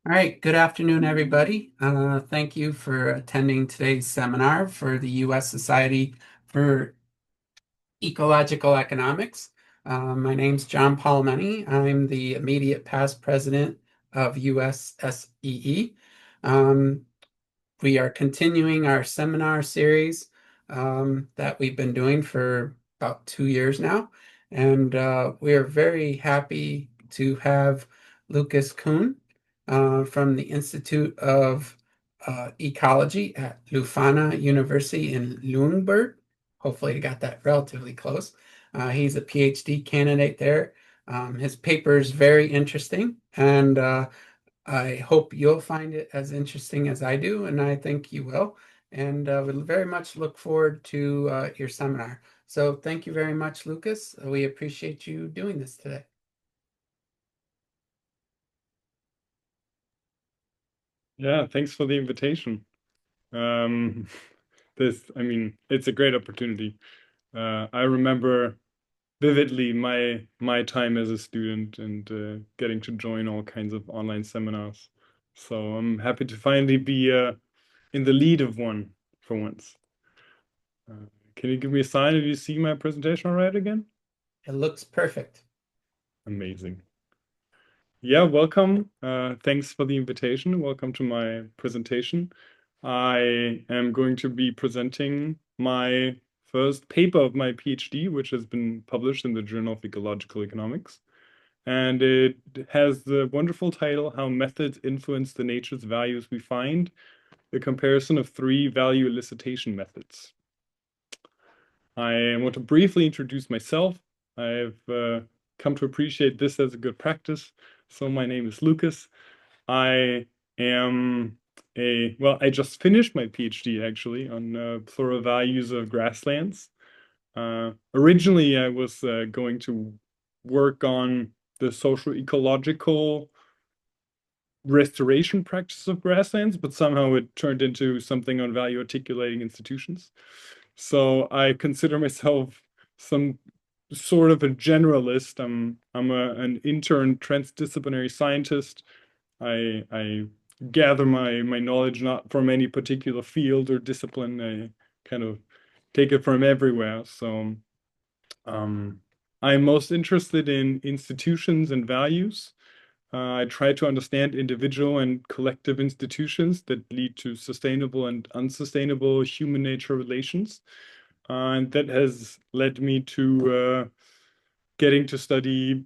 All right, good afternoon, everybody. Thank you for attending today's seminar for the U.S. Society for Ecological Economics. My name's John Palomeni. I'm the immediate past president of USSEE. Um, we are continuing our seminar series that we've been doing for about 2 years now, and we are very happy to have Lukas Kuhn from the Institute of Ecology at Leuphana University in Lüneburg. Hopefully, I got that relatively close. He's a PhD candidate there. His paper is very interesting, and I hope you'll find it as interesting as I do, and I think you will. And we very much look forward to your seminar. So thank you very much, Lucas. We appreciate you doing this today. Yeah, thanks for the invitation. Um, it's a great opportunity. I remember vividly my time as a student and getting to join all kinds of online seminars. So I'm happy to finally be in the lead of one for once. Can you give me a sign if you see my presentation all right again? It looks perfect. Amazing. Yeah, welcome. Thanks for the invitation. Welcome to my presentation. I am going to be presenting my first paper of my PhD, which has been published in the Journal of Ecological Economics. And it has the wonderful title, How Methods Influence the Nature's Values We Find, a comparison of three value elicitation methods. I want to briefly introduce myself. I've come to appreciate this as a good practice. So my name is Lucas. I am I just finished my PhD actually on plural values of grasslands. Originally, I was going to work on the social ecological restoration practice of grasslands, but somehow it turned into something on value articulating institutions. So I consider myself some sort of a generalist. I'm an intern transdisciplinary scientist. I gather my knowledge not from any particular field or discipline. I kind of take it from everywhere. So um, I'm most interested in institutions and values. I try to understand individual and collective institutions that lead to sustainable and unsustainable human nature relations. And that has led me to getting to study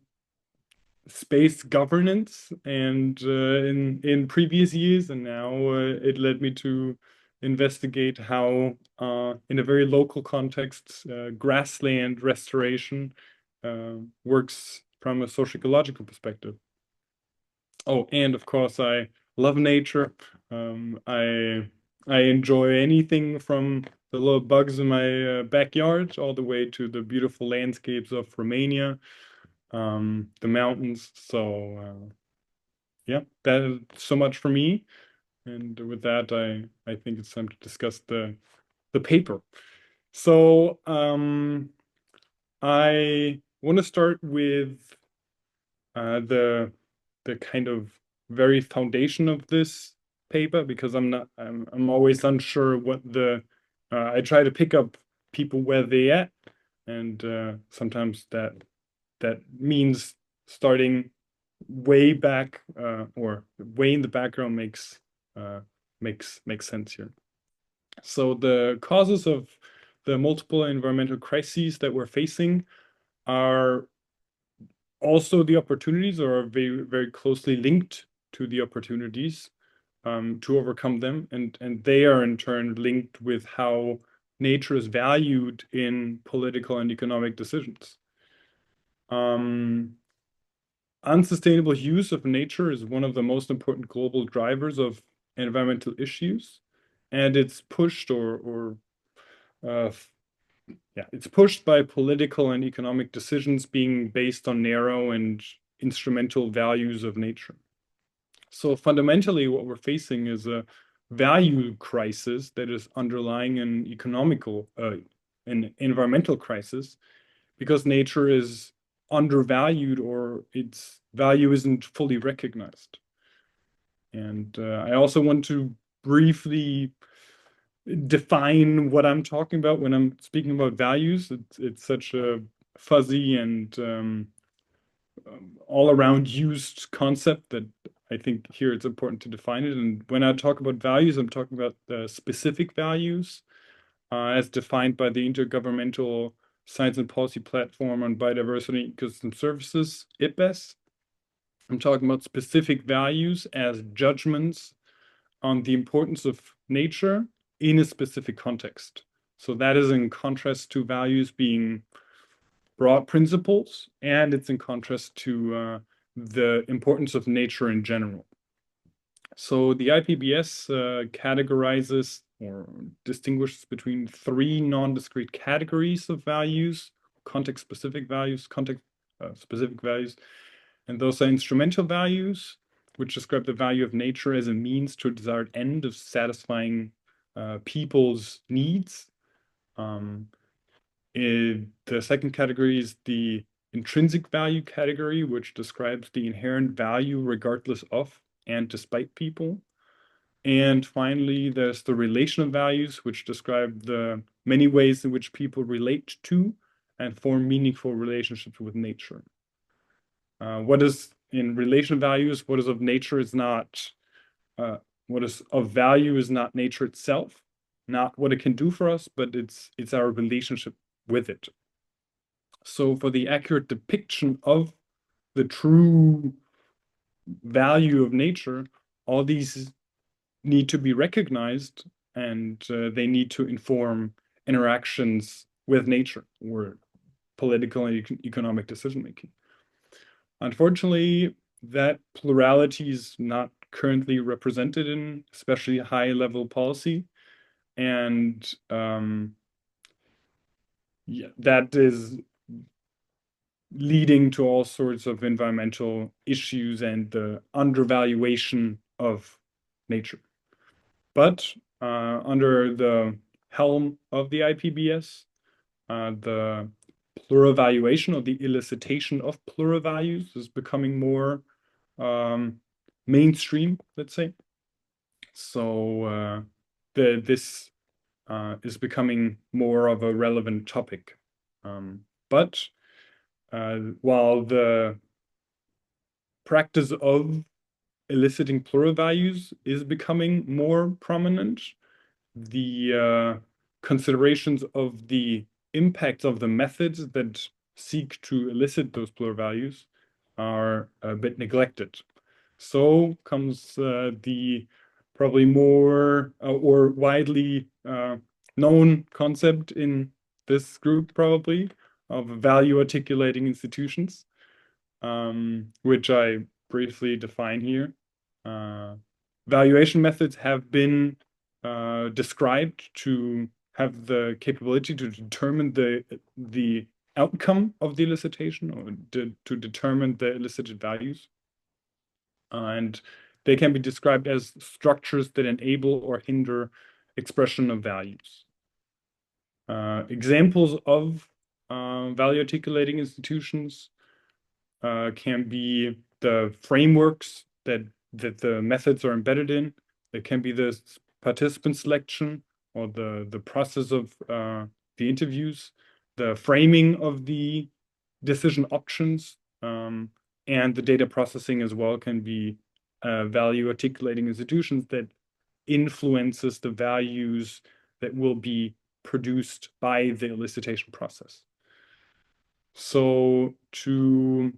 space governance and in previous years, and now it led me to investigate how, in a very local context, grassland restoration works from a socio-ecological perspective. Oh, and of course, I love nature. I enjoy anything from the little bugs in my backyard all the way to the beautiful landscapes of Romania, the mountains. So yeah, that is so much for me. And with that, I think it's time to discuss the paper. So I want to start with the kind of very foundation of this paper because I'm always unsure what the I try to pick up people where they at, and sometimes that means starting way back or way in the background uh, makes sense here. So the causes of the multiple environmental crises that we're facing are also the opportunities, or are very, very closely linked to the opportunities to overcome them. And they are in turn linked with how nature is valued in political and economic decisions. Um, Unsustainable use of nature is one of the most important global drivers of environmental issues, and it's pushed or uh, yeah, it's pushed by political and economic decisions being based on narrow and instrumental values of nature. So fundamentally, what we're facing is a value crisis that is underlying an environmental crisis, because nature is undervalued or its value isn't fully recognized. And I also want to briefly define what I'm talking about when I'm speaking about values. It's such a fuzzy and all around used concept that I think here it's important to define it. And when I talk about values, I'm talking about the specific values as defined by the Intergovernmental Science and Policy Platform on Biodiversity and Ecosystem Services, IPBES. I'm talking about specific values as judgments on the importance of nature in a specific context. So that is in contrast to values being broad principles, and it's in contrast to the importance of nature in general. So the IPBS categorizes or distinguishes between three non-discrete categories of values: context-specific values, context-specific values, and those are instrumental values, which describe the value of nature as a means to a desired end of satisfying people's needs. The second category is the intrinsic value category, which describes the inherent value regardless of and despite people. And finally, there's the relational values, which describe the many ways in which people relate to and form meaningful relationships with nature. What is in relational values, what is of nature is not, what is of value is not nature itself, not what it can do for us, but it's our relationship with it. So for the accurate depiction of the true value of nature, all these need to be recognized, and they need to inform interactions with nature or political and economic decision making. Unfortunately, that plurality is not currently represented in especially high level policy. And yeah, that is leading to all sorts of environmental issues and the undervaluation of nature. But under the helm of the IPBS, the plurivaluation or the elicitation of plurivalues is becoming more mainstream, let's say. So this is becoming more of a relevant topic. But while the practice of eliciting plural values is becoming more prominent, the considerations of the impacts of the methods that seek to elicit those plural values are a bit neglected. So comes the probably more or widely known concept in this group, probably, of value articulating institutions, which I briefly define here. Valuation methods have been described to have the capability to determine the outcome of the elicitation or to determine the elicited values. And they can be described as structures that enable or hinder expression of values. Examples of value articulating institutions can be the frameworks that the methods are embedded in. It can be the participant selection or the process of the interviews, the framing of the decision options, and the data processing as well can be value articulating institutions that influences the values that will be produced by the elicitation process. So to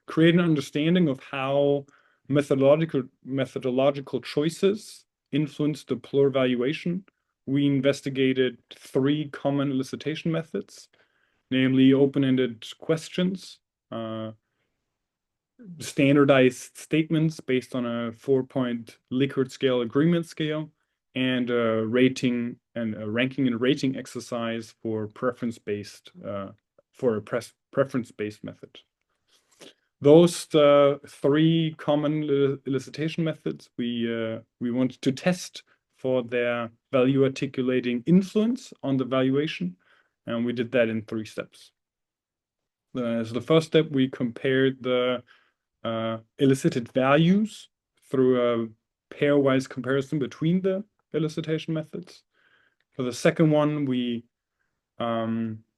create an understanding of how methodological choices influence the plural valuation, we investigated three common elicitation methods, namely open-ended questions, standardized statements based on a 4-point Likert scale agreement scale, and a ranking and rating exercise for preference-based method. Those three common elicitation methods we wanted to test for their value articulating influence on the valuation, and we did that in 3 steps. As the first step, we compared the elicited values through a pairwise comparison between the elicitation methods. For the second one, we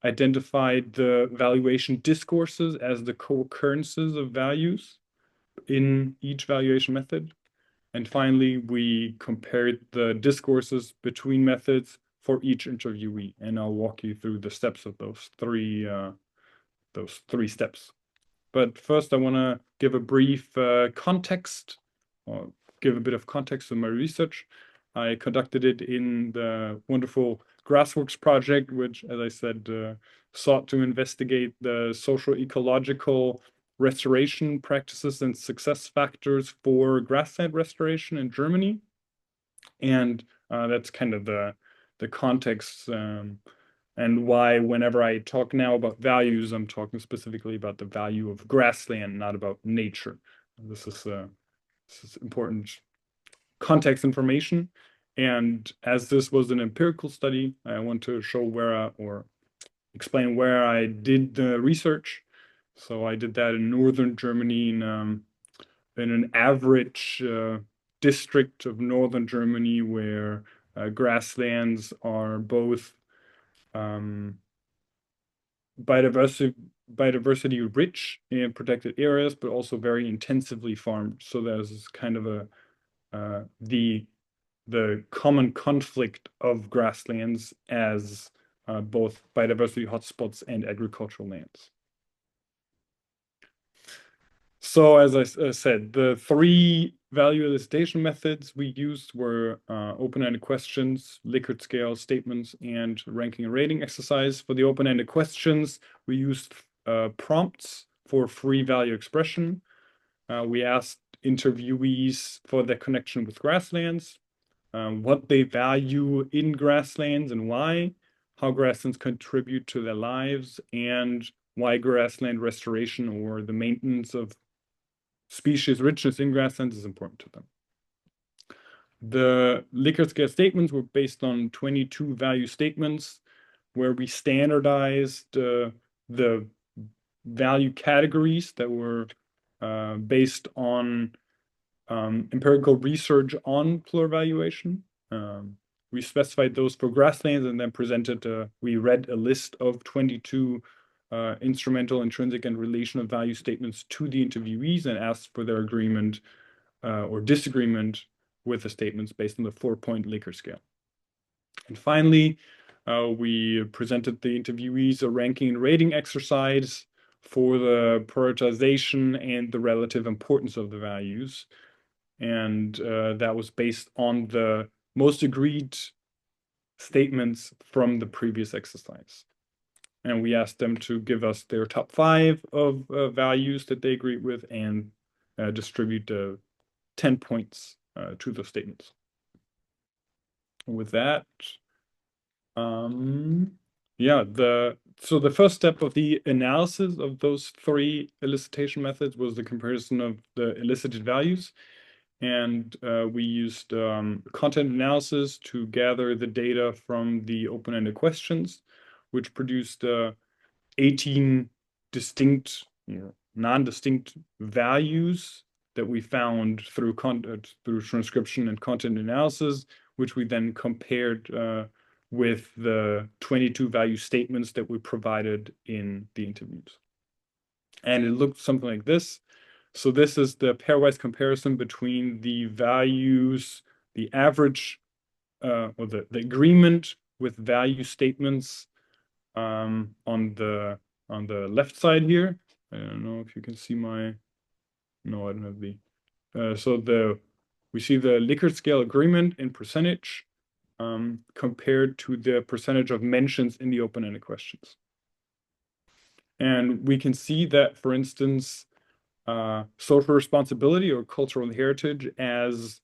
identified the valuation discourses as the co-occurrences of values in each valuation method. And finally, we compared the discourses between methods for each interviewee. And I'll walk you through the steps of those three steps. But first, I want to give a brief context, or give a bit of context to my research. I conducted it in the wonderful Grassworks project, which, as I said, sought to investigate the social ecological restoration practices and success factors for grassland restoration in Germany. And that's kind of the context and why whenever I talk now about values, I'm talking specifically about the value of grassland, not about nature. This is important context information. And as this was an empirical study, I want to show or explain where I did the research. So I did that in northern Germany, in an average district of northern Germany where grasslands are both biodiversity rich in protected areas, but also very intensively farmed. So there's kind of the common conflict of grasslands as both biodiversity hotspots and agricultural lands. So as I said, the three value elicitation methods we used were open-ended questions, Likert scale statements, and ranking and rating exercise. For the open-ended questions, we used prompts for free value expression. We asked interviewees for their connection with grasslands, what they value in grasslands and why, how grasslands contribute to their lives, and why grassland restoration or the maintenance of species richness in grasslands is important to them. The Likert scale statements were based on 22 value statements where we standardized the value categories that were based on empirical research on plural valuation. We specified those for grasslands and then we read a list of 22 instrumental, intrinsic, and relational value statements to the interviewees and asked for their agreement or disagreement with the statements based on the 4-point Likert scale. And finally, we presented the interviewees a ranking and rating exercise for the prioritization and the relative importance of the values. And that was based on the most agreed statements from the previous exercise. And we asked them to give us their top 5 of values that they agreed with and distribute 10 points to those statements. And with that, so the first step of the analysis of those 3 elicitation methods was the comparison of the elicited values. And we used content analysis to gather the data from the open-ended questions, which produced 18 distinct, non-distinct values that we found through transcription and content analysis, which we then compared with the 22 value statements that we provided in the interviews. And it looked something like this. So this is the pairwise comparison between the values, the average, or the agreement with value statements on the left side here. I don't know if you can see no, I don't have the. We see the Likert scale agreement in percentage compared to the percentage of mentions in the open-ended questions. And we can see that, for instance, social responsibility or cultural heritage as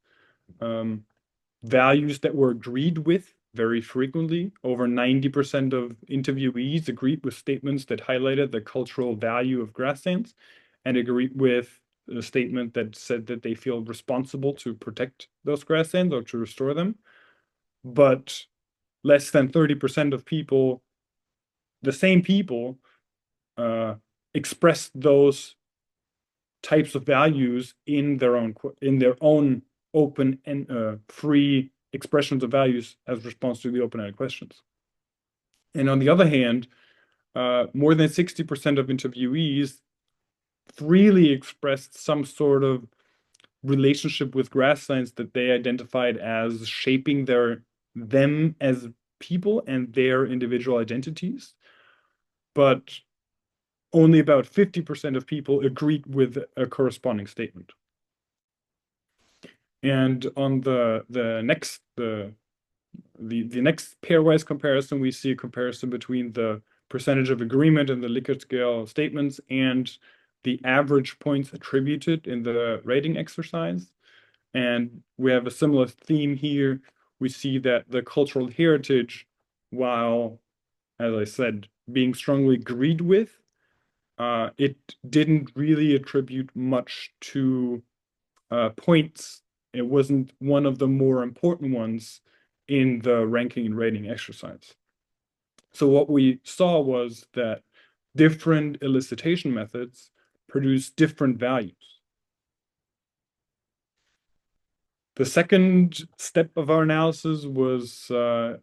values that were agreed with very frequently. Over 90% of interviewees agreed with statements that highlighted the cultural value of grasslands and agreed with a statement that said that they feel responsible to protect those grasslands or to restore them. But less than 30% of people, the same people, expressed those types of values in their own open and free expressions of values as response to the open-ended questions. And on the other hand, more than 60% of interviewees freely expressed some sort of relationship with grasslands that they identified as shaping them as people and their individual identities. But only about 50% of people agreed with a corresponding statement. And on the next pairwise comparison, we see a comparison between the percentage of agreement in the Likert scale statements and the average points attributed in the rating exercise. And we have a similar theme here. We see that the cultural heritage, while, as I said, being strongly agreed with, it didn't really attribute much to points. It wasn't one of the more important ones in the ranking and rating exercise. So what we saw was that different elicitation methods produce different values. The second step of our analysis was the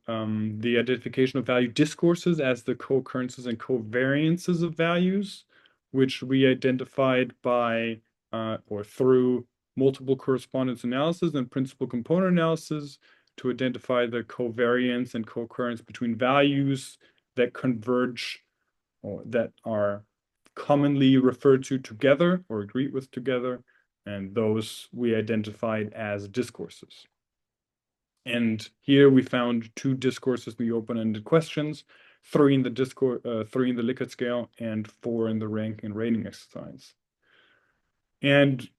identification of value discourses as the co-occurrences and covariances of values, which we identified by or through multiple correspondence analysis and principal component analysis to identify the covariance and co-occurrence between values that converge or that are commonly referred to together or agreed with together, and those we identified as discourses. And here we found 2 discourses in the open-ended questions, 3 in the Likert scale, and 4 in the rank and rating exercise. And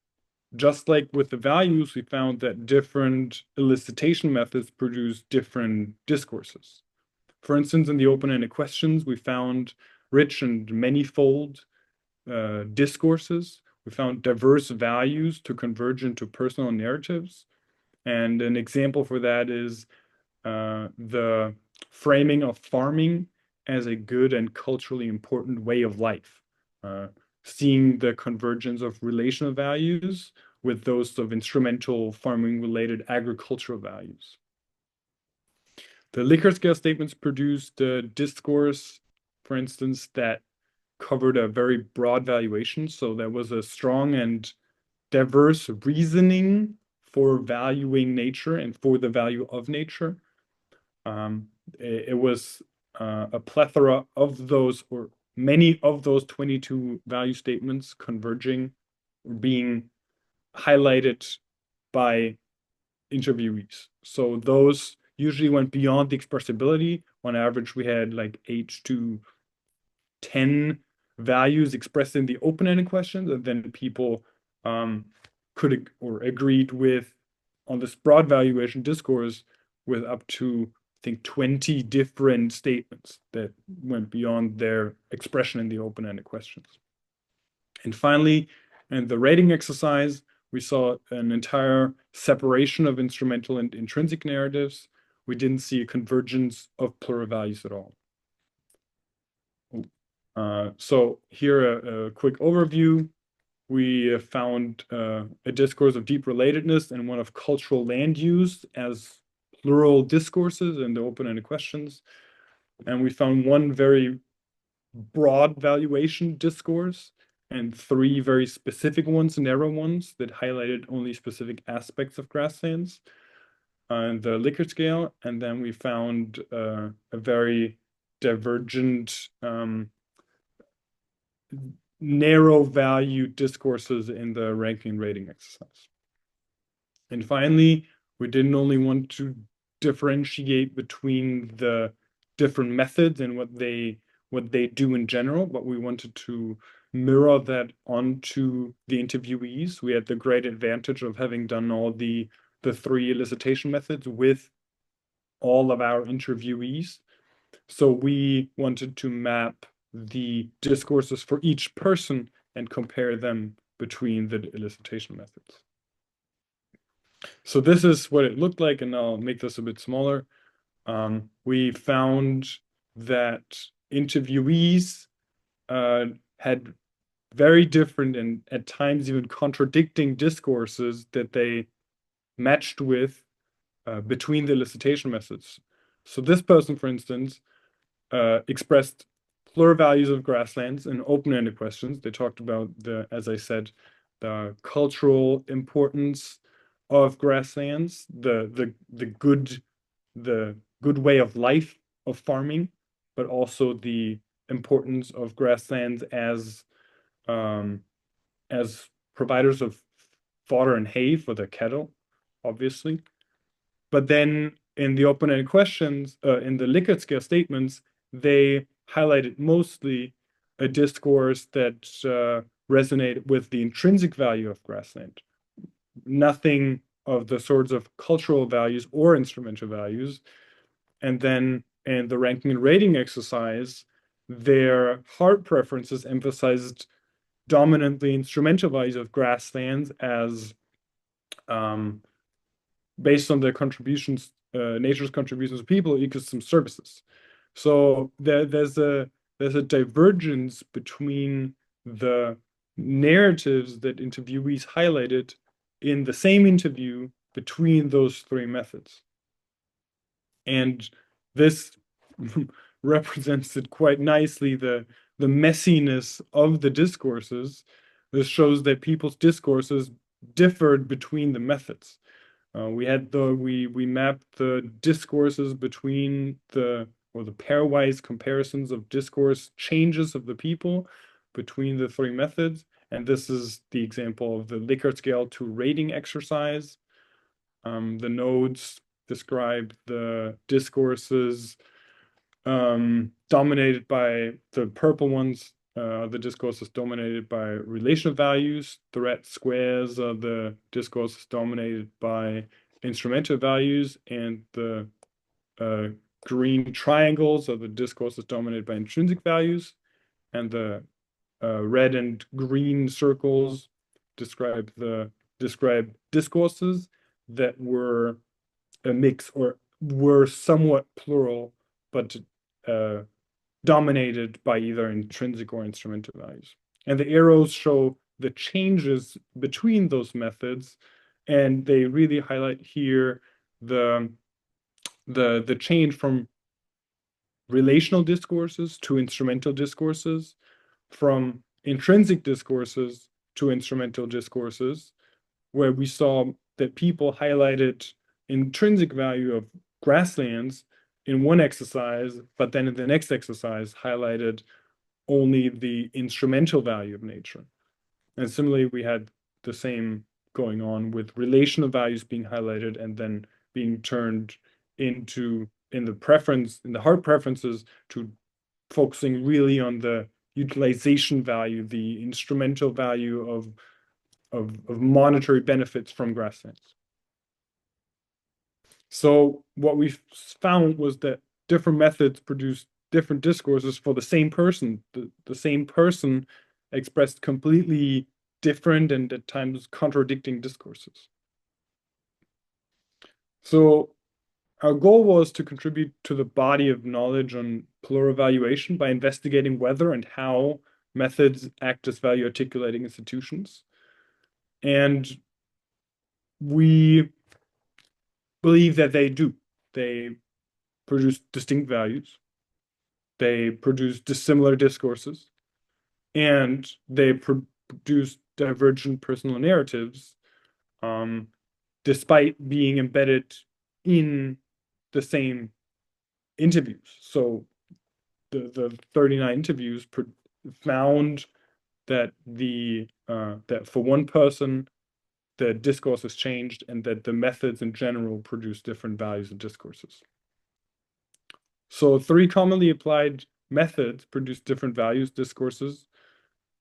just like with the values, we found that different elicitation methods produce different discourses. For instance, in the open-ended questions, we found rich and manifold discourses. We found diverse values to converge into personal narratives. And an example for that is the framing of farming as a good and culturally important way of life, seeing the convergence of relational values with those of instrumental farming-related agricultural values. The Likert scale statements produced a discourse, for instance, that covered a very broad valuation. So there was a strong and diverse reasoning for valuing nature and for the value of nature. It was a plethora of those, or many of those 22 value statements converging, being highlighted by interviewees. So those usually went beyond the expressibility. On average, we had like 8 to 10 values expressed in the open-ended questions, and then people could or agreed with on this broad valuation discourse with up to, I think, 20 different statements that went beyond their expression in the open-ended questions. And finally, in the rating exercise, we saw an entire separation of instrumental and intrinsic narratives. We didn't see a convergence of plural values at all. So here a quick overview. We found a discourse of deep relatedness and one of cultural land use as plural discourses in the open-ended questions. And we found one very broad valuation discourse and 3 very specific ones, narrow ones, that highlighted only specific aspects of grasslands on the Likert scale. And then we found a very divergent narrow value discourses in the ranking and rating exercise. And finally, we didn't only want to differentiate between the different methods and what they do in general, but we wanted to mirror that onto the interviewees. We had the great advantage of having done all the 3 elicitation methods with all of our interviewees. So we wanted to map the discourses for each person and compare them between the elicitation methods. So this is what it looked like, and I'll make this a bit smaller. We found that interviewees had very different and at times even contradicting discourses that they matched with between the elicitation methods. So this person, for instance, expressed plural values of grasslands and open-ended questions. They talked about the, as I said, the cultural importance of grasslands, the good way of life of farming, but also the importance of grasslands um, as providers of fodder and hay for the cattle, obviously. But then in the open-ended questions, in the Likert scale statements, they highlighted mostly a discourse that resonated with the intrinsic value of grassland. Nothing of the sorts of cultural values or instrumental values. And then in the ranking and rating exercise, their hard preferences emphasized dominantly instrumental values of grasslands as um, based on their contributions, nature's contributions to people, ecosystem services. So there's a divergence between the narratives that interviewees highlighted in the same interview between those three methods. And this represents it quite nicely, the messiness of the discourses. This shows that people's discourses differed between the methods. We mapped the discourses between the pairwise comparisons of discourse changes of the people between the three methods. And this is the example of the Likert scale to rating exercise. The nodes describe the discourses dominated by the purple ones. The discourse is dominated by relational values. The red squares are the discourses dominated by instrumental values, and the green triangles are the discourses dominated by intrinsic values, and the red and green circles describe discourses that were a mix or were somewhat plural, but dominated by either intrinsic or instrumental values. And the arrows show the changes between those methods, and they really highlight here the change from relational discourses to instrumental discourses, from intrinsic discourses to instrumental discourses, where we saw that people highlighted intrinsic value of grasslands in one exercise, but then in the next exercise highlighted only the instrumental value of nature. And similarly, we had the same going on with relational values being highlighted and then being turned into in the hard preferences to focusing really on the utilization value, the instrumental value of monetary benefits from grasslands. So what we found was that different methods produce different discourses for the same person. The same person expressed completely different and at times contradicting discourses. So our goal was to contribute to the body of knowledge on plural evaluation by investigating whether and how methods act as value articulating institutions. And we believe that they do. They produce distinct values, they produce dissimilar discourses, and they produce divergent personal narratives, despite being embedded in the same interviews. So the 39 interviews found that that for one person the discourse has changed and that the methods in general produce different values and discourses. So three commonly applied methods produce different values, discourses,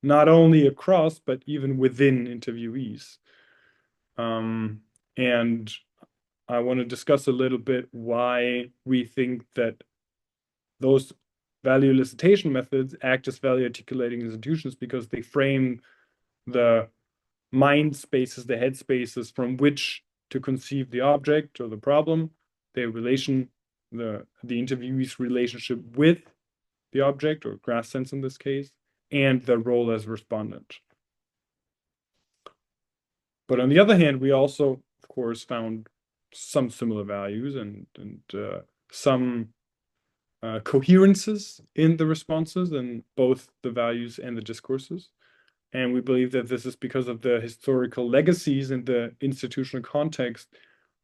not only across, but even within interviewees. And I want to discuss a little bit why we think that those value elicitation methods act as value articulating institutions, because they frame the mind spaces, the head spaces from which to conceive the object or the problem, the interviewee's relationship with the object or grass sense in this case, and their role as respondent. But on the other hand, we also, of course, found some similar values and some coherences in the responses in both the values and the discourses. And we believe that this is because of the historical legacies in the institutional context,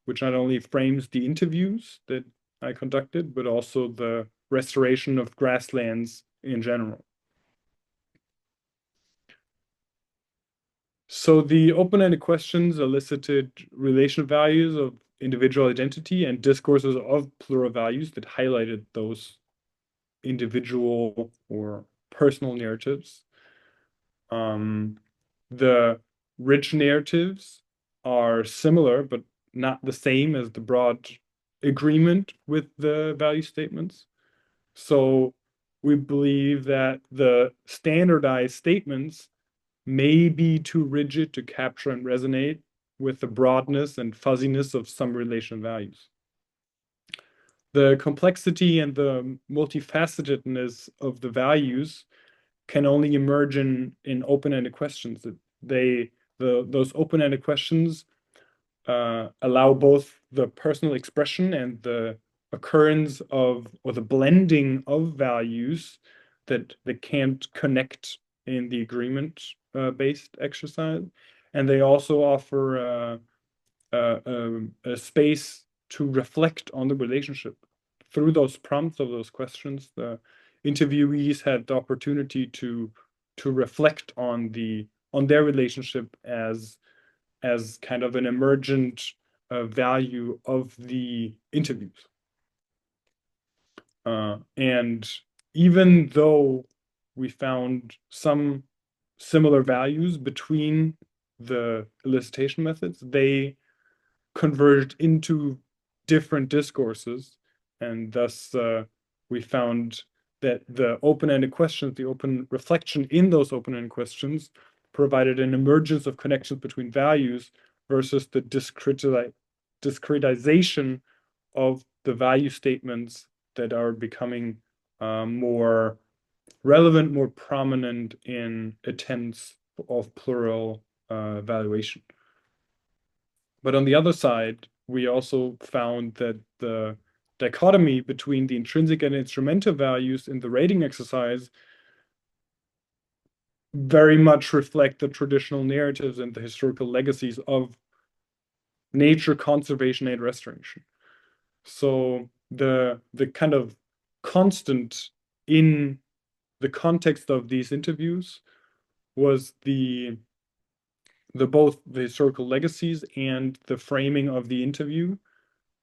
which not only frames the interviews that I conducted, but also the restoration of grasslands in general. So the open-ended questions elicited relation values of individual identity and discourses of plural values that highlighted those individual or personal narratives. The rich narratives are similar, but not the same as the broad agreement with the value statements. So we believe that the standardized statements may be too rigid to capture and resonate with the broadness and fuzziness of some relation values. The complexity and the multifacetedness of the values can only emerge in open-ended questions. Those open-ended questions allow both the personal expression and the occurrence of, or the blending of values that can't connect in the agreement based exercise. And they also offer a space to reflect on the relationship. Through those prompts of those questions, the interviewees had the opportunity to reflect on their relationship as kind of an emergent value of the interviews. And even though we found some similar values between the elicitation methods, they converged into different discourses, and thus we found that the open-ended questions, the open reflection in those open-ended questions, provided an emergence of connections between values versus the discretization of the value statements that are becoming more relevant, more prominent in attempts of plural valuation. But on the other side, we also found that the dichotomy between the intrinsic and instrumental values in the rating exercise very much reflect the traditional narratives and the historical legacies of nature conservation and restoration. So the kind of constant in the context of these interviews was both the historical legacies and the framing of the interview.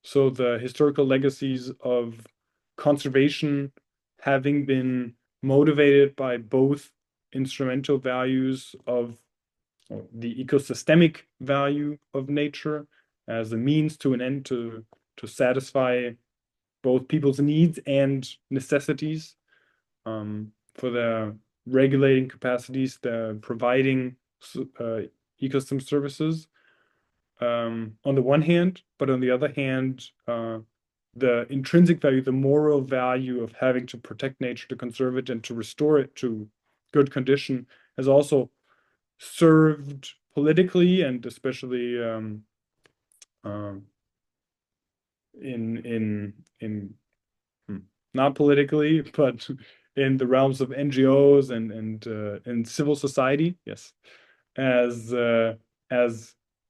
So the historical legacies of conservation having been motivated by both instrumental values of the ecosystemic value of nature as a means to an end to satisfy both people's needs and necessities, for the regulating capacities, the providing ecosystem services, on the one hand, but on the other hand, the intrinsic value, the moral value of having to protect nature, to conserve it, and to restore it to good condition has also served politically and especially in not politically, but in the realms of NGOs and civil society, yes, as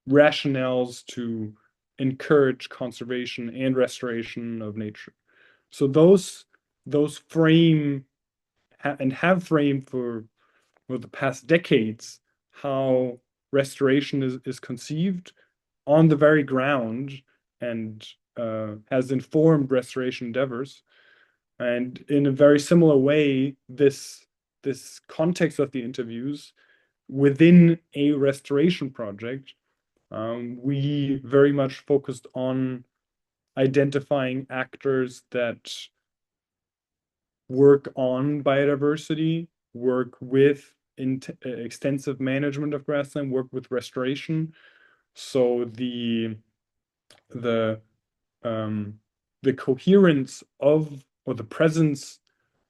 rationales to encourage conservation and restoration of nature. So those frame and have framed for the past decades how restoration is conceived on the very ground, and has informed restoration endeavors. And in a very similar way, this context of the interviews within a restoration project, we very much focused on identifying actors that work on biodiversity, work with extensive management of grassland, work with restoration. So the coherence of, or the presence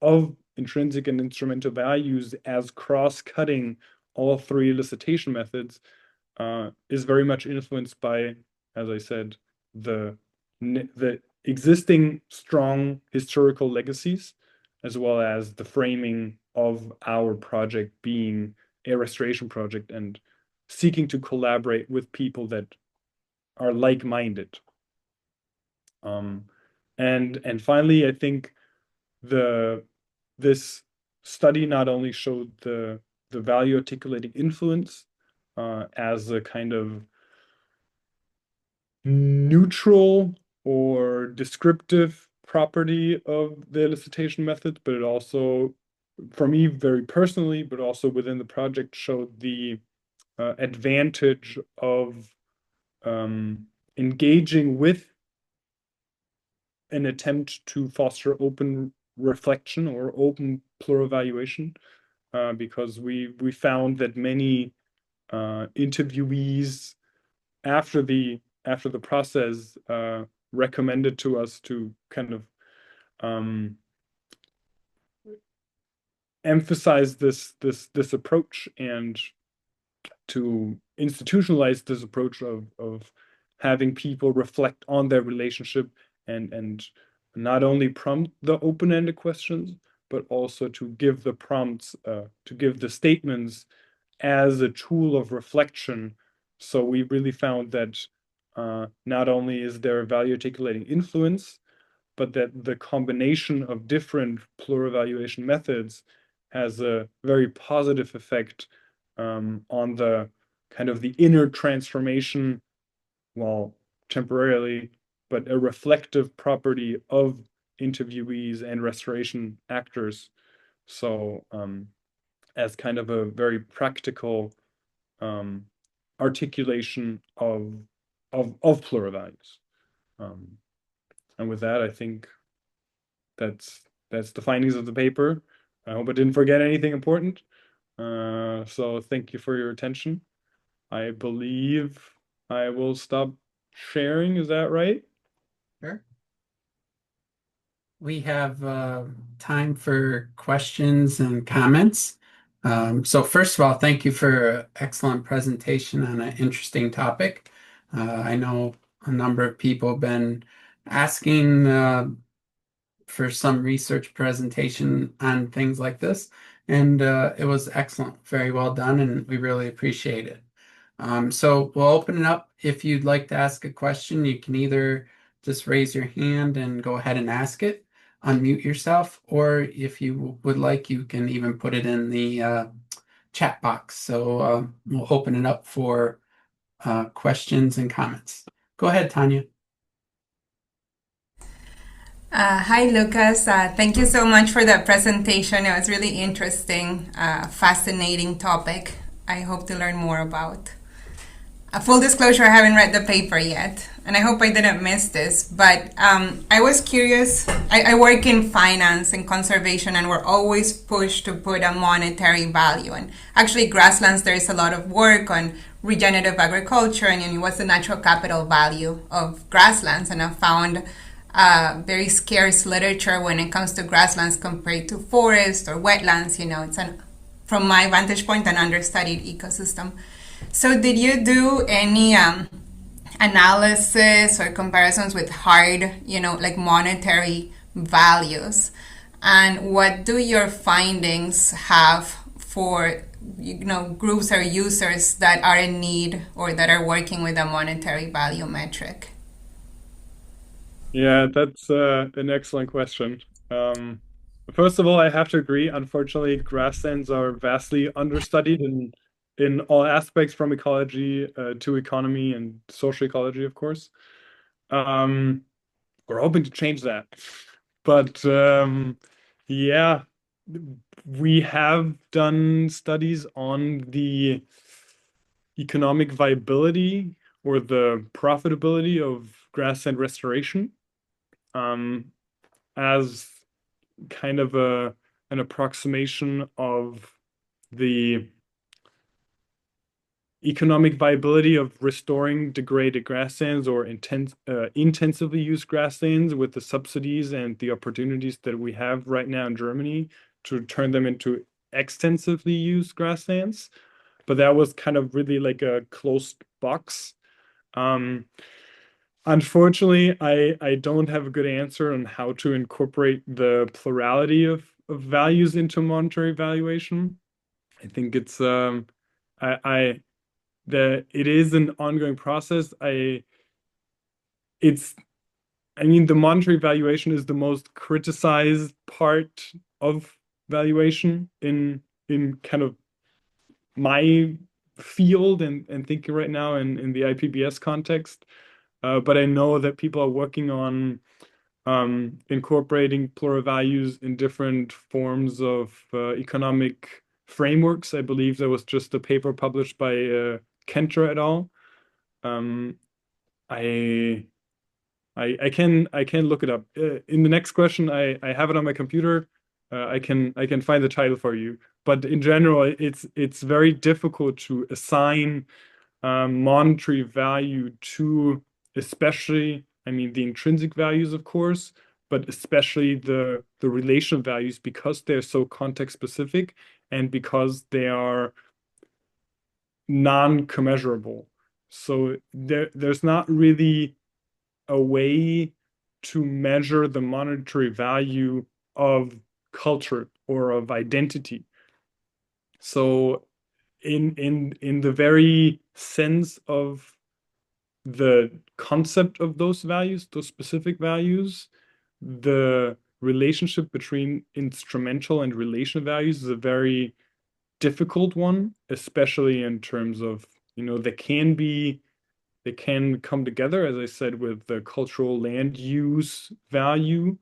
of intrinsic and instrumental values as cross-cutting all three elicitation methods is very much influenced by, as I said, the existing strong historical legacies, as well as the framing of our project being a restoration project and seeking to collaborate with people that are like-minded. And finally, I think this study not only showed the value articulating influence as a kind of neutral or descriptive property of the elicitation method, but it also, for me very personally, but also within the project, showed the advantage of engaging with an attempt to foster open reflection or open plural evaluation, because we found that many interviewees after the process recommended to us to kind of emphasize this approach and to institutionalize this approach of having people reflect on their relationship and not only prompt the open-ended questions, but also to give the prompts, to give the statements as a tool of reflection. So we really found that not only is there a value articulating influence, but that the combination of different plural evaluation methods has a very positive effect on the kind of the inner transformation, well, temporarily, but a reflective property of interviewees and restoration actors. So as kind of a very practical articulation of plural values. And with that, I think that's the findings of the paper. I hope I didn't forget anything important. So thank you for your attention. I believe I will stop sharing. Is that right? Sure. We have time for questions and comments. So first of all, thank you for an excellent presentation on an interesting topic. I know a number of people have been asking for some research presentation on things like this, and it was excellent, very well done, and we really appreciate it. So we'll open it up. If you'd like to ask a question, you can either just raise your hand and go ahead and ask it, unmute yourself, or if you would like, you can even put it in the chat box. So we'll open it up for questions and comments. Go ahead, Tanya. Hi, Lucas. Thank you so much for that presentation. It was really interesting, fascinating topic. I hope to learn more about. Full disclosure, I haven't read the paper yet, and I hope I didn't miss this, but I was curious. I work in finance and conservation, and we're always pushed to put a monetary value. And actually, grasslands, there is a lot of work on regenerative agriculture and what's the natural capital value of grasslands, and I found very scarce literature when it comes to grasslands compared to forest or wetlands. It's from my vantage point, an understudied ecosystem. So did you do any analysis or comparisons with hard, like monetary values? And what do your findings have for, groups or users that are in need or that are working with a monetary value metric? Yeah, that's an excellent question. First of all, I have to agree. Unfortunately, grasslands are vastly understudied in all aspects, from ecology to economy and social ecology, of course. We're hoping to change that. But yeah, we have done studies on the economic viability or the profitability of grassland restoration as kind of an approximation of the economic viability of restoring degraded grasslands or intensively used grasslands with the subsidies and the opportunities that we have right now in Germany to turn them into extensively used grasslands, but that was kind of really like a closed box. Unfortunately, I don't have a good answer on how to incorporate the plurality of values into monetary valuation. I think it's it is an ongoing process. It's I mean, the monetary valuation is the most criticized part of valuation in kind of my field and thinking right now in the IPBS context. But I know that people are working on incorporating plural values in different forms of economic frameworks. I believe there was just a paper published by Kenter et al. Um, I I can look it up. In the next question, I have it on my computer. I can find the title for you. But in general, it's very difficult to assign monetary value to, especially, I mean, the intrinsic values, of course, but especially the relational values, because they're so context specific and because they are non-commensurable. So there's not really a way to measure the monetary value of culture or of identity. So in the very sense of the concept of those values, those specific values, the relationship between instrumental and relational values is a very difficult one, especially in terms of, they can come together, as I said, with the cultural land use value,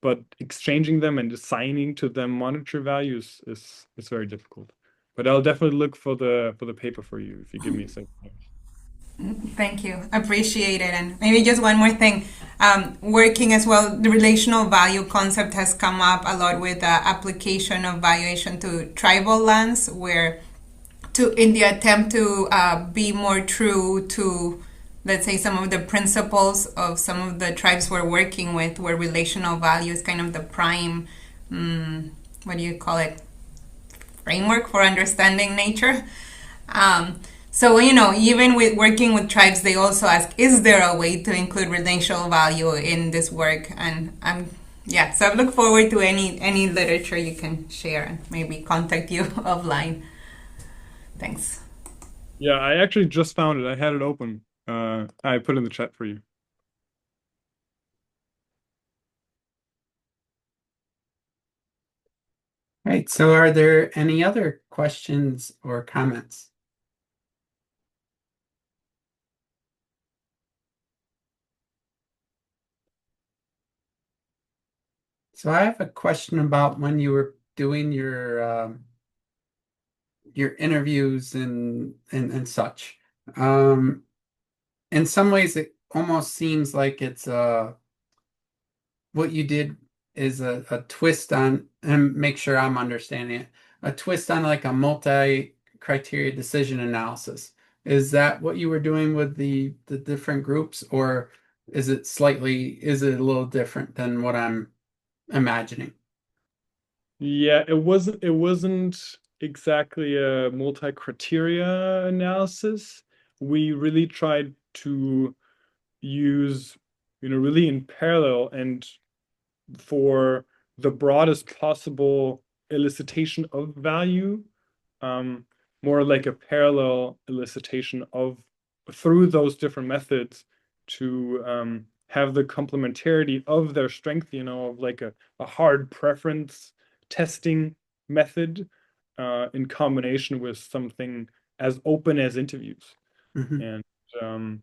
but exchanging them and assigning to them monetary values is very difficult. But I'll definitely look for the paper for you if you give me a second. Thank you. Appreciate it. And maybe just one more thing. Working as well, the relational value concept has come up a lot with the application of valuation to tribal lands, where in the attempt to be more true to, let's say, some of the principles of some of the tribes we're working with, where relational value is kind of the prime, what do you call it, framework for understanding nature. So, even with working with tribes, they also ask, is there a way to include relational value in this work? And so I look forward to any literature you can share and maybe contact you offline. Thanks. Yeah, I actually just found it. I had it open. I put it in the chat for you. Right. So are there any other questions or comments? So I have a question about when you were doing your interviews and such. In some ways, it almost seems like it's what you did is a twist on, and make sure I'm understanding it, a twist on like a multi-criteria decision analysis. Is that what you were doing with the different groups, or is it a little different than what I'm imagining? Yeah, it wasn't exactly a multi-criteria analysis. We really tried to use, really in parallel and for the broadest possible elicitation of value, um, more like a parallel elicitation of through those different methods to have the complementarity of their strength, of like a hard preference testing method in combination with something as open as interviews. Mhm. And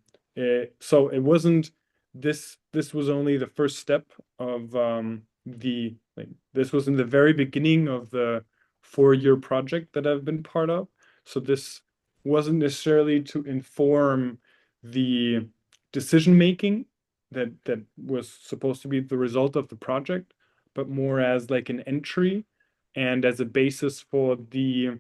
so it wasn't this was only the first step of this was in the very beginning of the 4-year project that I've been part of. So this wasn't necessarily to inform the decision making that was supposed to be the result of the project, but more as like an entry and as a basis for the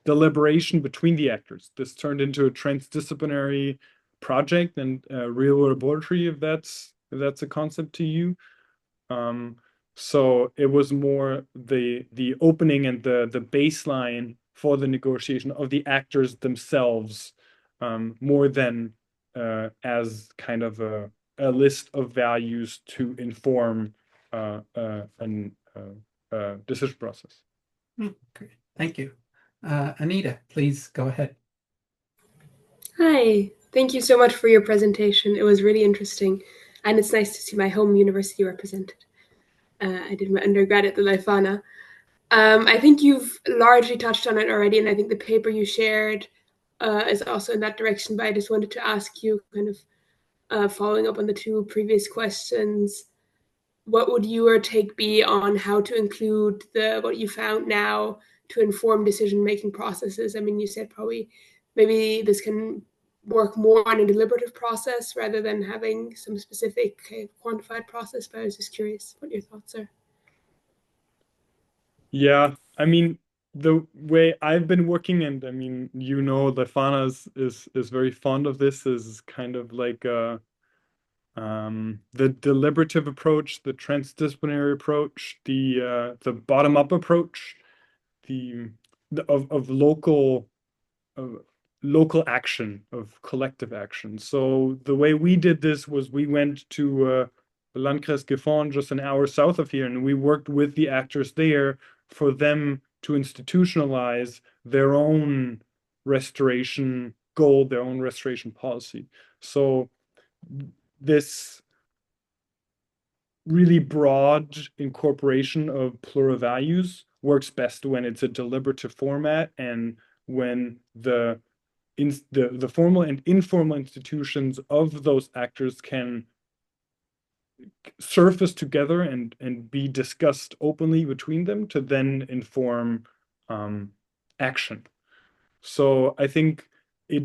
deliberation between the actors. This turned into a transdisciplinary project and a real laboratory, if that's a concept to you. So it was more the opening and the baseline for the negotiation of the actors themselves, more than as kind of a list of values to inform a decision process. Great. Thank you. Anita, please go ahead. Hi, thank you so much for your presentation. It was really interesting, and it's nice to see my home university represented. I did my undergrad at the Leuphana. I think you've largely touched on it already, and I think the paper you shared is also in that direction, but I just wanted to ask you, kind of following up on the two previous questions, what would your take be on how to include what you found now to inform decision-making processes? I mean, you said probably maybe this can work more on a deliberative process rather than having some specific quantified process, but I was just curious what your thoughts are. Yeah, I mean, the way I've been working, and I mean, Lefana is very fond of this, is kind of like the deliberative approach, the transdisciplinary approach, the bottom-up approach, the, of local action, of collective action. So the way we did this was we went to Landkreis Gifhorn, just an hour south of here, and we worked with the actors there for them to institutionalize their own restoration goal, their own restoration policy. So this really broad incorporation of plural values works best when it's a deliberative format and when the formal and informal institutions of those actors can surface together and be discussed openly between them to then inform action. So I think it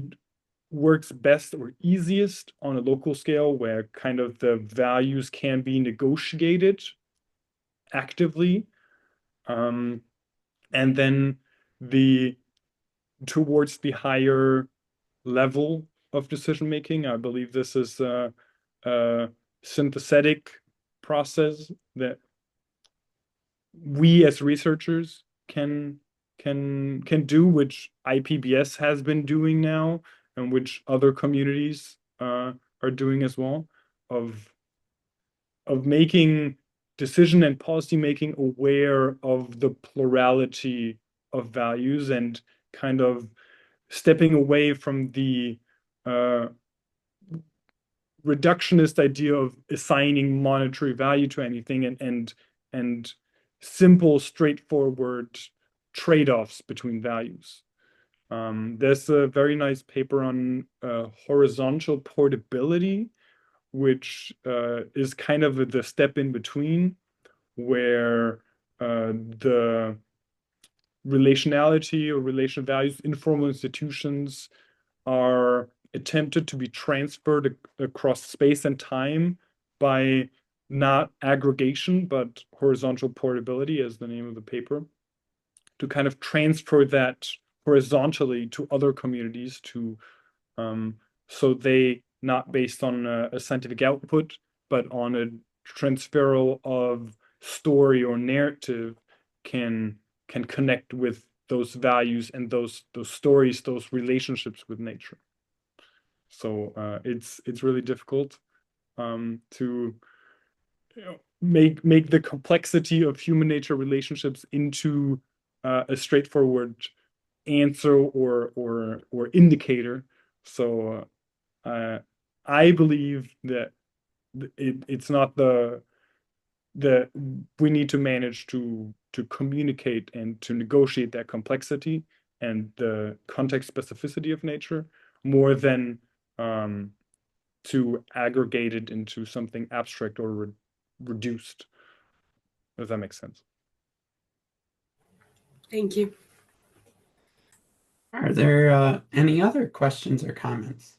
works best or easiest on a local scale where kind of the values can be negotiated actively. And then towards the higher level of decision making, I believe this is a synthetic process that we as researchers can do, which IPBS has been doing now, and which other communities are doing as well, of making decision and policy making aware of the plurality of values and kind of stepping away from the reductionist idea of assigning monetary value to anything and simple, straightforward trade-offs between values. There's a very nice paper on horizontal portability, which is kind of the step in between, where the relationality or relation values, informal institutions are attempted to be transferred across space and time by not aggregation, but horizontal portability, as the name of the paper, to kind of transfer that horizontally to other communities so they not based on a scientific output, but on a transferal of story or narrative can connect with those values and those stories, those relationships with nature. So it's really difficult to make the complexity of human nature relationships into a straightforward answer or indicator. So I believe that it's not the we need to manage to communicate and to negotiate that complexity and the context specificity of nature more than to aggregate it into something abstract or reduced. Does that make sense? Thank you. Are there any other questions or comments?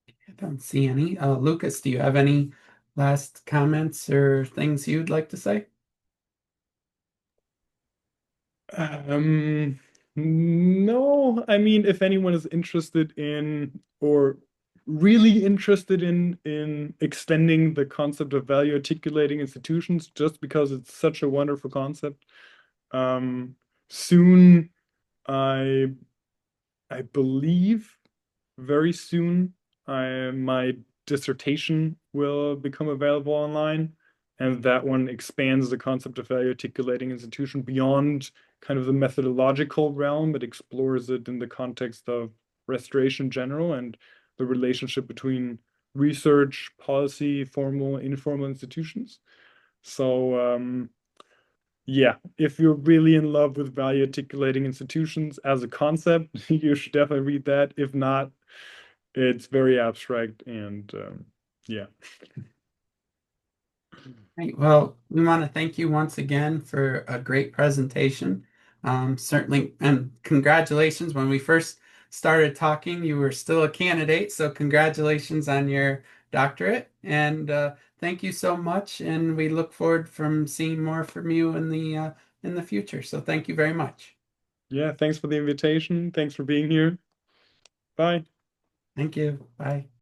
I don't see any. Lukas, do you have any last comments or things you'd like to say? No, I mean, if anyone is interested in or really interested in extending the concept of value articulating institutions just because it's such a wonderful concept. Soon, I believe very soon, my dissertation will become available online, and that one expands the concept of value articulating institution beyond kind of the methodological realm. It explores it in the context of restoration in general and the relationship between research, policy, formal, informal institutions. So yeah, if you're really in love with value articulating institutions as a concept, you should definitely read that. If not, it's very abstract and yeah. Right. Well, we want to thank you once again for a great presentation. Certainly, and congratulations. When we first started talking, you were still a candidate, so congratulations on your doctorate. And thank you so much. And we look forward from seeing more from you in the future. So thank you very much. Yeah, thanks for the invitation. Thanks for being here. Bye. Thank you. Bye.